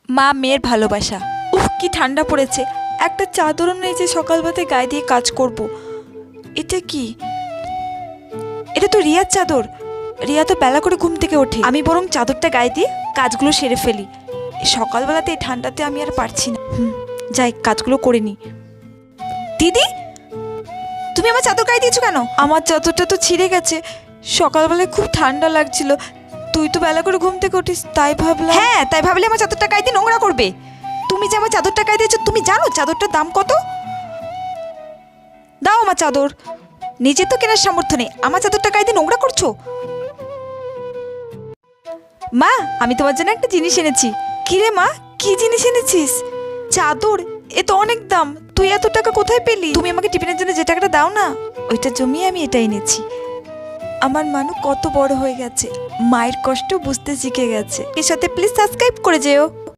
মা মেয়ের ভালোবাসা। উফ কি ঠান্ডা পড়েছে, একটা চাদরও নেই যে সকালবেলাতে গায়ে দিয়ে কাজ করব। এটা কি? এটা তো রিয়ার চাদর। রিয়া তো বেলা করে ঘুম থেকে ওঠে। আমি বরং চাদরটা গায়ে দিয়ে কাজগুলো সেরে ফেলি। সকালবেলাতে এই ঠান্ডাতে আমি আর পারছি না। যাই কাজগুলো করে নি। দিদি, তুমি আমার চাদর গায়ে দিয়েছো কেন? আমার চাদরটা তো ছিঁড়ে গেছে। সকালবেলায় খুব ঠান্ডা লাগছিল, তুই তো বেলা করে ঘুম থেকে উঠিস, তাই ভাবলাম। হ্যাঁ, তাই ভাবলে আমার চাদরটা গায়ে দিয়ে নোংরা করবে? তুমি যে আমার চাদরটা গায়ে দিয়েছো, তুমি জানো চাদরটার দাম কত? দাও আমার চাদর। নিজে তো কেনার সামর্থ্য নেই, আমার চাদরটা গায়ে দিয়ে নোংরা করছো। মা, আমি তোমার জন্য একটা জিনিস এনেছি। কি রে মা, কি জিনিস এনেছিস? চাদর? এ তো অনেক দাম, তুই এত টাকা কোথায় পেলি? তুমি আমাকে টিফিনের জন্য যে টাকাটা দাও না, ওইটা জমিয়ে আমি এটা এনেছি। আমার মানু কত বড় হয়ে গেছে, মায়ের কষ্ট বুঝতে শিখে গেছে। এর সাথে প্লিজ সাবস্ক্রাইব করে যেও।